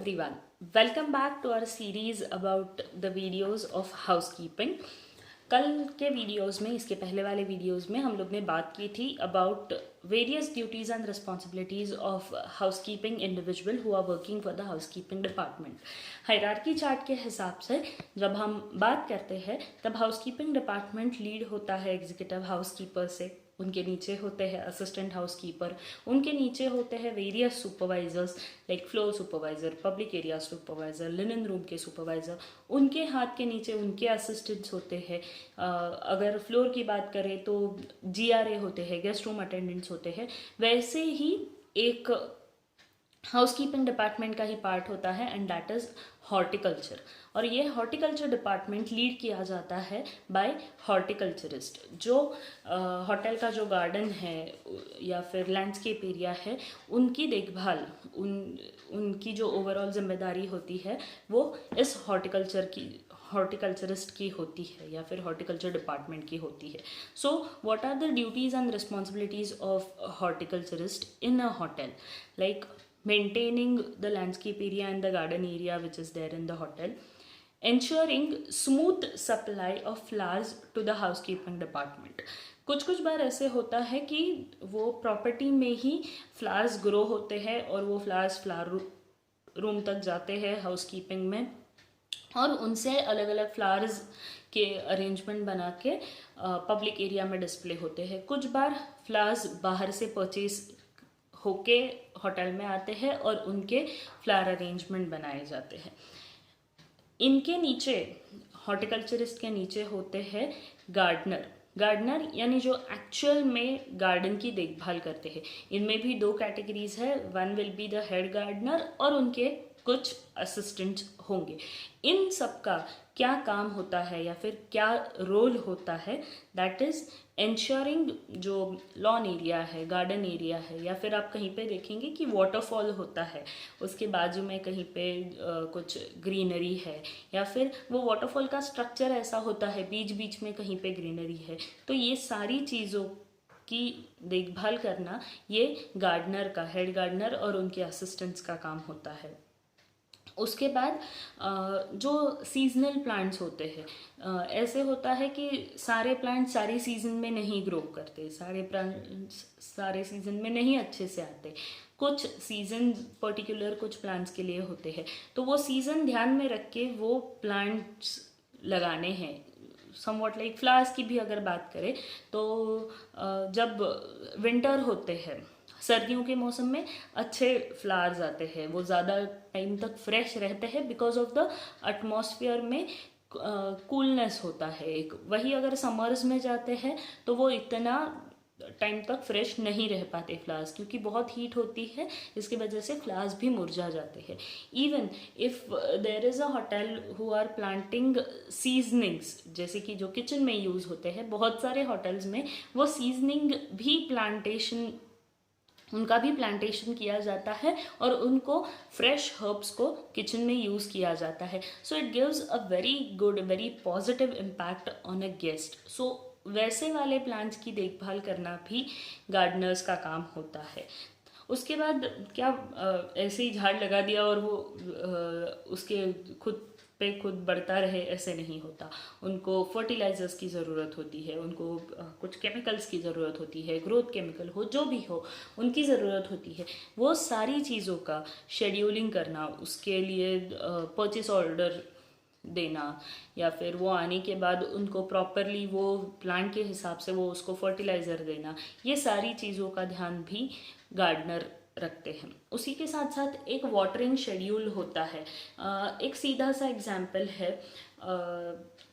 everyone, welcome back to our series about the videos of housekeeping. कल के videos में, इसके पहले वाले वीडियोस में हम लोग ने बात की थी about various duties and responsibilities of housekeeping individual who are working for the housekeeping department. Hierarchy chart के हिसाब से जब हम बात करते हैं तब हाउसकीपिंग डिपार्टमेंट लीड होता है एग्जीक्यूटिव हाउसकीपर से, उनके नीचे होते हैं असिस्टेंट हाउसकीपर, उनके नीचे होते हैं various supervisors like floor supervisor, public area supervisor, linen room के सुपरवाइजर, उनके हाथ के नीचे उनके असिस्टेंट्स होते हैं. अगर फ्लोर की बात करें तो GRA होते हैं, गेस्ट रूम अटेंडेंट्स होते हैं. वैसे ही एक हाउसकीपिंग डिपार्टमेंट का ही पार्ट होता है एंड दैट इज़ हॉर्टिकल्चर. और ये हॉर्टिकल्चर डिपार्टमेंट लीड किया जाता है बाय हॉर्टिकल्चरिस्ट. जो होटल का जो गार्डन है या फिर लैंडस्केप एरिया है उनकी देखभाल, उनकी जो ओवरऑल जिम्मेदारी होती है वो इस हॉर्टिकल्चरिस्ट की होती है या फिर हॉर्टिकल्चर डिपार्टमेंट की होती है. So what are the duties and responsibilities of horticulturist in a hotel? Like maintaining the landscape area and the garden area which is there in the hotel, ensuring smooth supply of flowers to the housekeeping department. कुछ बार ऐसे होता है कि वो property में ही flowers grow होते हैं और वो फ्लावर रूम तक जाते हैं हाउसकीपिंग में, और उनसे अलग अलग फ्लावर्स के अरेंजमेंट बना के पब्लिक एरिया में डिस्प्ले होते हैं. कुछ बार फ्लावर्स बाहर से परचेज होके होटल में आते हैं और उनके फ्लावर अरेंजमेंट बनाए जाते हैं. इनके नीचे, हॉर्टिकल्चरिस्ट के नीचे होते हैं गार्डनर यानी जो एक्चुअल में गार्डन की देखभाल करते हैं. इनमें भी दो कैटेगरीज है. One will be the head gardener और उनके कुछ असिस्टेंट्स होंगे. इन सब का क्या काम होता है या फिर क्या रोल होता है? दैट इज़ एंश्योरिंग जो लॉन एरिया है, गार्डन एरिया है, या फिर आप कहीं पे देखेंगे कि वाटरफॉल होता है, उसके बाजू में कहीं पे कुछ ग्रीनरी है, या फिर वो वाटरफॉल का स्ट्रक्चर ऐसा होता है बीच बीच में कहीं पे ग्रीनरी है. तो ये सारी चीज़ों की देखभाल करना ये गार्डनर का, हेड गार्डनर और उनके असिस्टेंट्स का काम होता है. उसके बाद जो सीजनल प्लांट्स होते हैं, ऐसे होता है कि सारे प्लांट्स सारी सीज़न में नहीं ग्रो करते, सारे प्लांट्स सारे सीज़न में नहीं अच्छे से आते. कुछ सीज़न पर्टिकुलर कुछ प्लांट्स के लिए होते हैं, तो वो सीज़न ध्यान में रख के वो प्लांट्स लगाने हैं. समवॉट लाइक फ्लावर्स की भी अगर बात करें तो जब विंटर होते हैं, सर्दियों के मौसम में अच्छे फ्लावर्स आते हैं, वो ज़्यादा टाइम तक फ्रेश रहते हैं बिकॉज ऑफ द एटमॉस्फेयर में कूलनेस होता है एक. वही अगर समर्स में जाते हैं तो वो इतना टाइम तक फ्रेश नहीं रह पाते फ्लावर्स, क्योंकि बहुत हीट होती है, इसकी वजह से फ्लावर्स भी मुरझा जाते हैं. Even if there is a hotel who are planting seasonings, जैसे कि जो किचन में यूज़ होते हैं, बहुत सारे होटल्स में वो सीजनिंग भी उनका भी प्लांटेशन किया जाता है और उनको फ्रेश हर्ब्स को किचन में यूज़ किया जाता है. So it gives a very good, very positive impact on a guest. So वैसे वाले प्लांट्स की देखभाल करना भी गार्डनर्स का काम होता है. उसके बाद क्या ऐसे ही झाड़ लगा दिया और वो उसके खुद पे खुद बढ़ता रहे, ऐसे नहीं होता. उनको फर्टिलाइजर्स की ज़रूरत होती है, उनको कुछ केमिकल्स की ज़रूरत होती है, ग्रोथ केमिकल हो, जो भी हो उनकी ज़रूरत होती है. वो सारी चीज़ों का शेड्यूलिंग करना, उसके लिए परचेस ऑर्डर देना, या फिर वो आने के बाद उनको प्रॉपरली वो प्लांट के हिसाब से वो उसको फर्टिलाइज़र देना, ये सारी चीज़ों का ध्यान भी गार्डनर रखते हैं. उसी के साथ साथ एक वाटरिंग शेड्यूल होता है. एक सीधा सा एग्जाम्पल है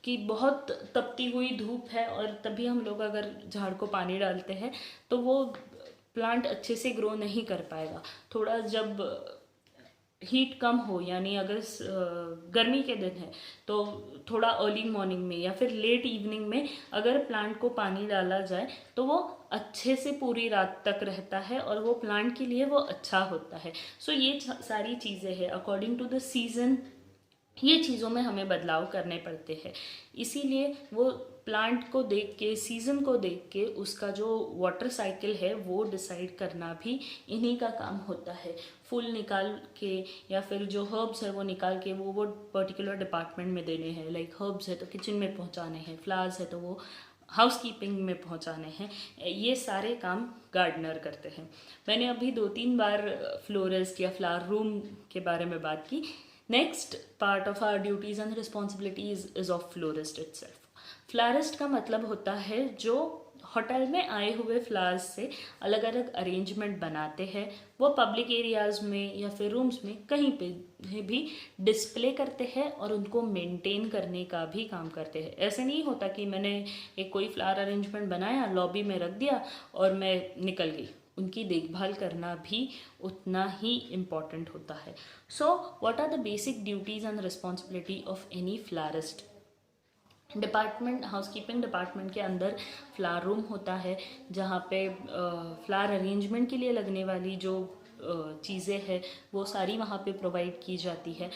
कि बहुत तपती हुई धूप है और तभी हम लोग अगर झाड़ को पानी डालते हैं तो वो प्लांट अच्छे से ग्रो नहीं कर पाएगा. थोड़ा जब हीट कम हो, यानी अगर गर्मी के दिन है तो थोड़ा अर्ली मॉर्निंग में या फिर लेट इवनिंग में अगर प्लांट को पानी डाला जाए तो वो अच्छे से पूरी रात तक रहता है और वो प्लांट के लिए वो अच्छा होता है. सो ये सारी चीज़ें हैं अकॉर्डिंग टू द सीज़न, ये चीज़ों में हमें बदलाव करने पड़ते हैं. इसीलिए वो प्लांट को देख के, सीज़न को देख के उसका जो वाटर साइकिल है वो डिसाइड करना भी इन्हीं का काम होता है। फूल निकाल के या फिर जो हर्ब्स है वो निकाल के वो पर्टिकुलर डिपार्टमेंट में देने हैं। लाइक हर्ब्स है तो किचन में पहुंचाने हैं, फ्लावर्स है तो वो हाउसकीपिंग में पहुंचाने हैं। ये सारे काम गार्डनर करते हैं। मैंने अभी 2-3 बार फ्लोरिस्ट या फ्लावर रूम के बारे में बात की। Next part of our duties and responsibilities is of florist itself. Florist का मतलब होता है जो होटल में आए हुए फ्लावर्स से अलग अलग अरेंजमेंट बनाते हैं, वो पब्लिक एरियाज़ में या फिर रूम्स में कहीं पे भी डिस्प्ले करते हैं और उनको मेंटेन करने का भी काम करते हैं। ऐसे नहीं होता कि मैंने एक कोई फ्लावर अरेंजमेंट बनाया, लॉबी में रख दिया और मैं निकल गई। उनकी देखभाल करना भी उतना ही इम्पॉर्टेंट होता है। So what are the basic duties and responsibility of any florist? Department, housekeeping department के अंदर फ्लावर रूम होता है जहाँ पे फ्लावर अरेंजमेंट के लिए लगने वाली जो चीज़ें हैं वो सारी वहाँ पे प्रोवाइड की जाती है।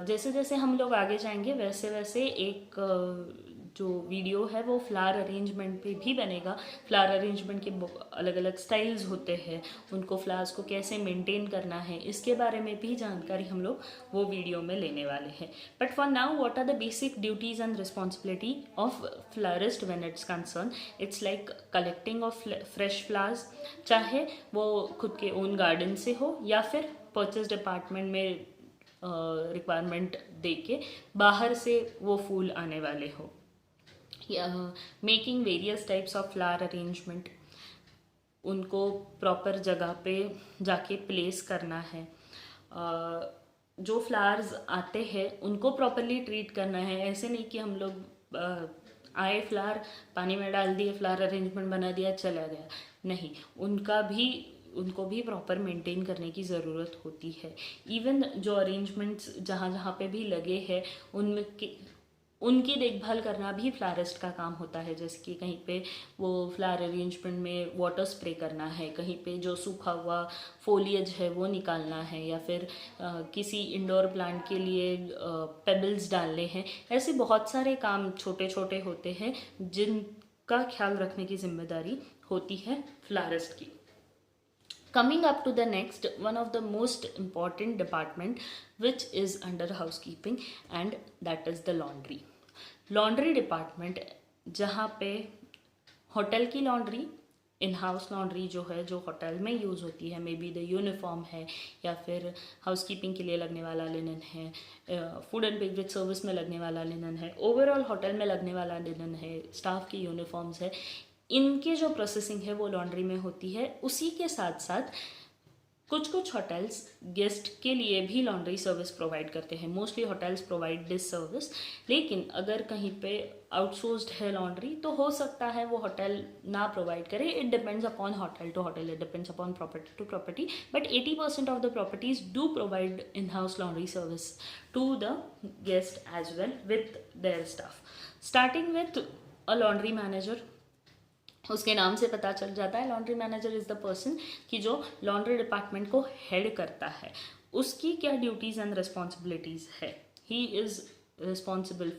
जैसे जैसे हम लोग आगे जाएंगे वैसे वैसे एक जो वीडियो है वो फ्लावर अरेंजमेंट पे भी बनेगा। फ्लावर अरेंजमेंट के अलग अलग स्टाइल्स होते हैं, उनको फ्लावर्स को कैसे मेंटेन करना है, इसके बारे में भी जानकारी हम लोग वो वीडियो में लेने वाले हैं। But for now what are the basic duties and responsibility of florist when it's concern? It's like collecting of fresh flowers, चाहे वो खुद के ओन गार्डन से हो या फिर परचेज डिपार्टमेंट में रिक्वायरमेंट दे के बाहर से वो फूल आने वाले हो। Making various types of flower arrangement, उनको प्रॉपर जगह पे जाके प्लेस करना है। जो फ्लावर्स आते हैं उनको प्रॉपरली ट्रीट करना है। ऐसे नहीं कि हम लोग आए, फ्लावर पानी में डाल दिए, फ्लावर अरेंजमेंट बना दिया, चला गया। नहीं, उनको भी प्रॉपर मेंटेन करने की ज़रूरत होती है। इवन जो अरेंजमेंट्स जहाँ जहाँ पे भी लगे हैं उनकी देखभाल करना भी फ्लारिस्ट का काम होता है। जैसे कि कहीं पे वो फ्लावर अरेंजमेंट में वाटर स्प्रे करना है, कहीं पे जो सूखा हुआ फोलिएज है वो निकालना है, या फिर किसी इंडोर प्लांट के लिए पेबल्स डालने हैं। ऐसे बहुत सारे काम छोटे छोटे होते हैं जिनका ख्याल रखने की जिम्मेदारी होती है फ्लारिस्ट की। Coming up to the next, one of the most important department which is under housekeeping, and that is the laundry. Laundry department, जहाँ पे होटल की लॉन्ड्री, इन हाउस लॉन्ड्री जो है जो होटल में यूज़ होती है, मे बी द यूनिफॉर्म है या फिर हाउसकीपिंग के लिए लगने वाला लिनन है, फूड एंड बेवरेज सर्विस में लगने वाला लिनन है, ओवरऑल होटल में लगने वाला लिनन है, स्टाफ की यूनिफॉर्म्स है, इनकी जो प्रोसेसिंग है वो लॉन्ड्री में होती है। उसी के साथ साथ कुछ होटल्स गेस्ट के लिए भी लॉन्ड्री सर्विस प्रोवाइड करते हैं। Mostly hotels provide this service, लेकिन अगर कहीं पे आउटसोर्स्ड है लॉन्ड्री तो हो सकता है वो होटल ना प्रोवाइड करे। It depends upon hotel to hotel, it depends upon property to property, but 80% of the properties do provide in house laundry service to the guest as well with their staff. Starting with a laundry manager, उसके नाम से पता चल जाता है laundry manager is the person कि जो laundry department को हेड करता है। उसकी क्या ड्यूटीज़ एंड रिस्पॉन्सिबिलिटीज़ है? He is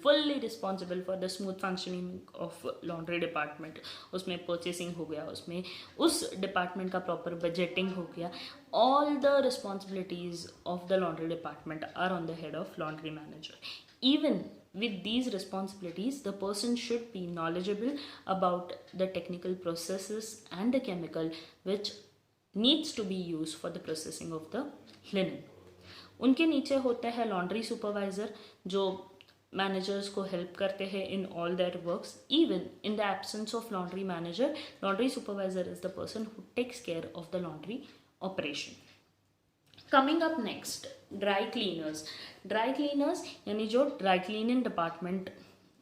fully responsible for the smooth functioning of laundry department. उसमें परचेसिंग हो गया, उसमें उस डिपार्टमेंट का प्रॉपर बजटिंग हो गया। All the responsibilities of the laundry department are on the head of laundry manager. Even with these responsibilities, the person should be knowledgeable about the technical processes and the chemical which needs to be used for the processing of the linen. उनके नीचे होते हैं laundry supervisor जो managers को help करते हैं in all their works. Even in the absence of laundry manager, laundry supervisor is the person who takes care of the laundry operation. Coming up next, dry cleaners. Dry cleaners यानी जो dry cleaning department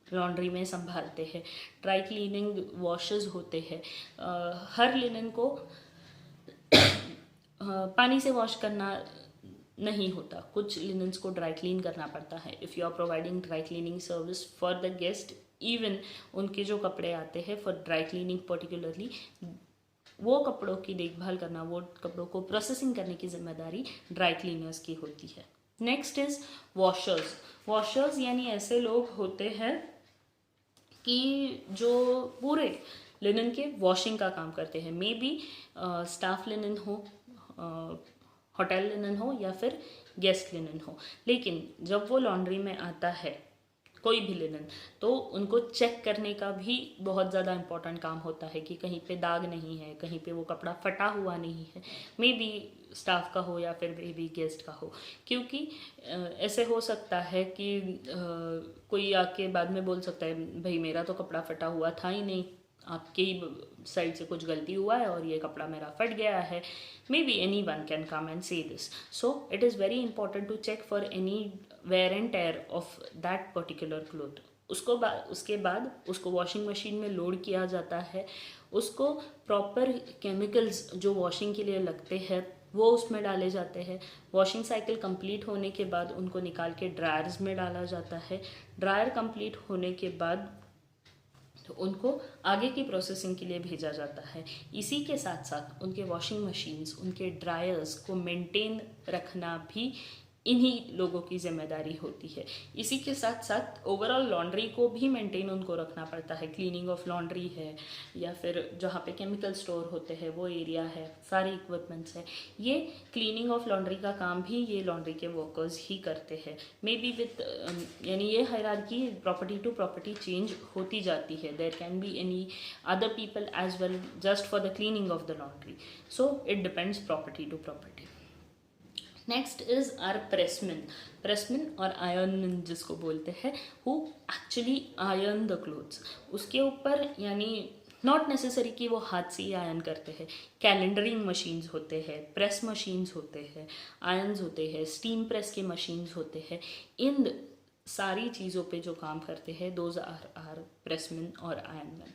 laundry में संभालते हैं। Dry cleaning washes होते हैं। हर linen को पानी से वॉश करना नहीं होता, कुछ लिनन्स को ड्राई क्लीन करना पड़ता है। If you are providing dry cleaning service for the guest, even उनके जो कपड़े आते हैं फॉर ड्राई क्लीनिंग पर्टिकुलरली, वो कपड़ों की देखभाल करना, वो कपड़ों को प्रोसेसिंग करने की जिम्मेदारी ड्राई क्लीनर्स की होती है। Next is washers. वॉशर्स यानी ऐसे लोग होते हैं कि जो पूरे लिनन के वॉशिंग का काम करते हैं, मे बी स्टाफ लिनन हो, होटल लिनन हो या फिर गेस्ट लिनन हो, लेकिन जब वो लॉन्ड्री में आता है कोई भी लिनन, तो उनको चेक करने का भी बहुत ज़्यादा इम्पोर्टेंट काम होता है कि कहीं पे दाग नहीं है, कहीं पे वो कपड़ा फटा हुआ नहीं है, मे बी स्टाफ का हो या फिर मे बी गेस्ट का हो। क्योंकि ऐसे हो सकता है कि कोई आके बाद में बोल सकता है भाई मेरा तो कपड़ा फटा हुआ था ही नहीं, आपके ही साइड से कुछ गलती हुआ है और ये कपड़ा मेरा फट गया है। Maybe anyone can come and say this, so it is very important to check for any wear and tear of that particular cloth. उसके बाद उसको वॉशिंग मशीन में लोड किया जाता है, उसको प्रॉपर केमिकल्स जो वॉशिंग के लिए लगते हैं वो उसमें डाले जाते हैं। वॉशिंग साइकिल कंप्लीट होने के बाद उनको निकाल के ड्रायर्स में डाला जाता है। ड्रायर कंप्लीट होने के बाद तो उनको आगे की प्रोसेसिंग के लिए भेजा जाता है। इसी के साथ साथ उनके वॉशिंग मशीन्स, उनके ड्रायर्स को मेंटेन रखना भी इन्हीं लोगों की जिम्मेदारी होती है। इसी के साथ साथ ओवरऑल लॉन्ड्री को भी मेंटेन उनको रखना पड़ता है। क्लीनिंग ऑफ लॉन्ड्री है या फिर जहाँ पे केमिकल स्टोर होते हैं वो एरिया है, सारे इक्विपमेंट्स है, ये क्लीनिंग ऑफ लॉन्ड्री का काम भी ये लॉन्ड्री के वर्कर्स ही करते हैं। मे बी विथ यानी ये hierarchy property to property change होती जाती है। There can be any other people as well just for the cleaning of the laundry, so it depends property to property. Next is our pressman और ironman जिसको बोलते हैं, who actually iron the clothes. उसके ऊपर यानी not necessary कि वो हाथ से ही आयरन करते हैं, कैलेंडरिंग मशीन्स होते हैं, प्रेस मशीन्स होते हैं, आयरन्स होते हैं, स्टीम प्रेस के मशीन्स होते हैं। इन सारी चीज़ों पे जो काम करते हैं दोज आर प्रेसमैन और Ironman.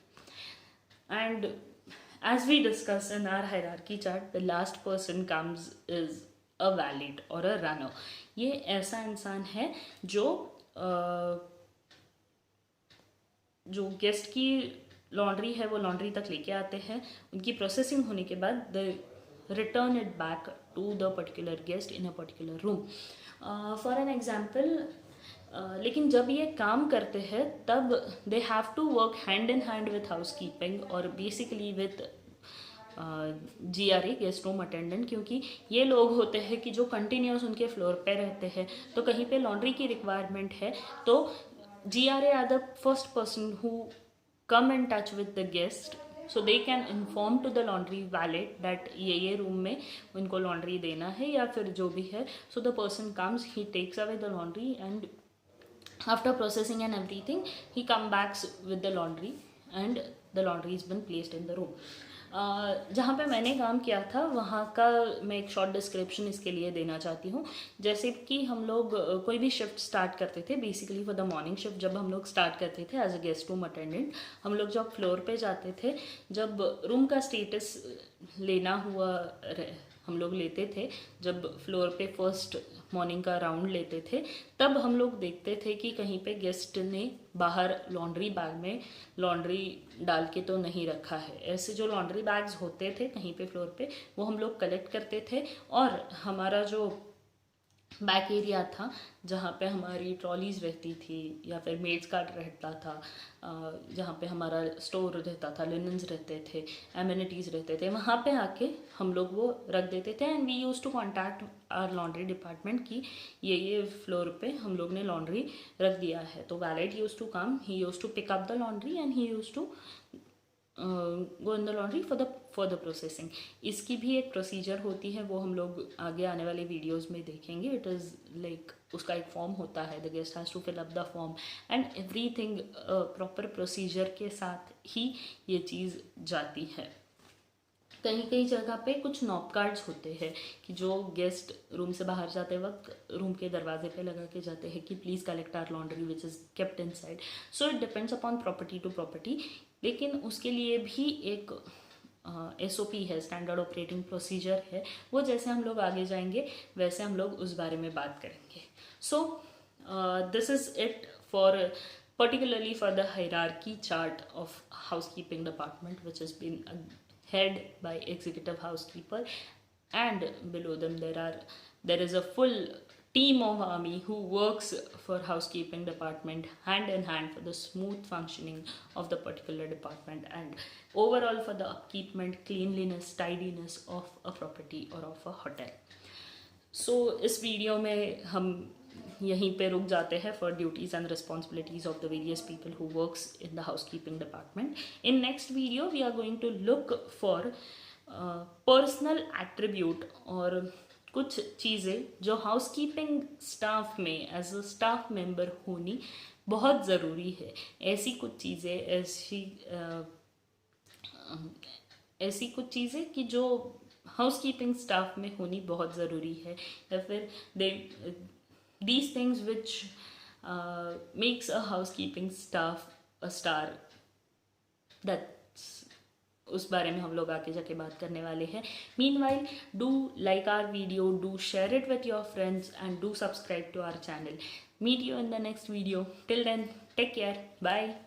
And as we discussed in our hierarchy chart, the last person comes is a valet or a runner. ये ऐसा इंसान है जो जो गेस्ट की लॉन्ड्री है वो लॉन्ड्री तक लेके आते हैं, उनकी प्रोसेसिंग होने के बाद they return it back to the particular guest in a particular room. For an example, लेकिन जब ये काम करते हैं तब they have to work hand in hand with housekeeping और basically with GRA guest room attendant, क्योंकि ये लोग होते हैं कि जो कंटिन्यूस उनके फ्लोर पे रहते हैं। तो कहीं पे लॉन्ड्री की रिक्वायरमेंट है तो GRA are the first person who come in touch with the guest, so they can inform to the laundry valet that ये रूम में उनको लॉन्ड्री देना है या फिर जो भी है। So the person comes, he takes away the laundry and after processing and everything he come backs with the laundry and the laundry has been placed in the room. जहाँ पे मैंने काम किया था वहाँ का मैं एक शॉर्ट डिस्क्रिप्शन इसके लिए देना चाहती हूँ। जैसे कि हम लोग कोई भी शिफ्ट स्टार्ट करते थे, basically for the morning shift जब हम लोग स्टार्ट करते थे as a guest room attendant, हम लोग जब फ्लोर पे जाते थे, जब रूम का स्टेटस लेना हुआ हम लोग लेते थे, जब फ्लोर पे फर्स्ट मॉर्निंग का राउंड लेते थे, तब हम लोग देखते थे कि कहीं पे गेस्ट ने बाहर लॉन्ड्री बैग में लॉन्ड्री डाल के तो नहीं रखा है। ऐसे जो लॉन्ड्री बैग्स होते थे कहीं पे फ्लोर पे वो हम लोग कलेक्ट करते थे और हमारा जो बैक एरिया था जहाँ पे हमारी ट्रॉलीज रहती थी या फिर मेड्स कार्ट रहता था, जहाँ पे हमारा स्टोर रहता था, लिनन्स रहते थे, एमिनिटीज़ रहते थे, वहाँ पे आके हम लोग वो रख देते थे। And we use to contact our laundry department कि ये फ्लोर पे हम लोग ने लॉन्ड्री रख दिया है। तो valet use to come, he use to pick up the laundry and he use to go in the laundry for the processing. इसकी भी एक प्रोसीजर होती है, वो हम लोग आगे आने वाले वीडियोस में देखेंगे। इट इज़ लाइक उसका एक फॉर्म होता है, the guest has to fill up the form and everything proper procedure के साथ ही ये चीज़ जाती है। कई जगह पे कुछ नॉप कार्ड्स होते हैं कि जो गेस्ट रूम से बाहर जाते वक्त रूम के दरवाजे पे लगा के जाते हैं कि please collect our laundry which is kept inside. So it depends upon property to property, लेकिन उसके लिए भी एक SOP है, स्टैंडर्ड ऑपरेटिंग प्रोसीजर है। वो जैसे हम लोग आगे जाएंगे वैसे हम लोग उस बारे में बात करेंगे। So this is it for particularly for the hierarchy chart of housekeeping department, which has been head by executive housekeeper, and below them there is a full team of army who works for housekeeping department hand in hand for the smooth functioning of the particular department and overall for the upkeepment, cleanliness, tidiness of a property or of a hotel. So इस video में हम यहीं पे रुक जाते हैं for duties and responsibilities of the various people who works in the housekeeping department. In next video we are going to look for personal attribute और कुछ चीज़ें जो हाउसकीपिंग स्टाफ में एज अ स्टाफ मेंबर होनी बहुत ज़रूरी है. ऐसी कुछ चीज़ें ऐसी कुछ चीज़ें कि जो हाउसकीपिंग स्टाफ में होनी बहुत ज़रूरी है या फिर these things which makes a housekeeping staff a star. That's उस बारे में हम लोग आगे जाके बात करने वाले हैं. Meanwhile, do like our video, do share it with your friends and do subscribe to our channel. Meet you in the next video. Till then, take care. Bye.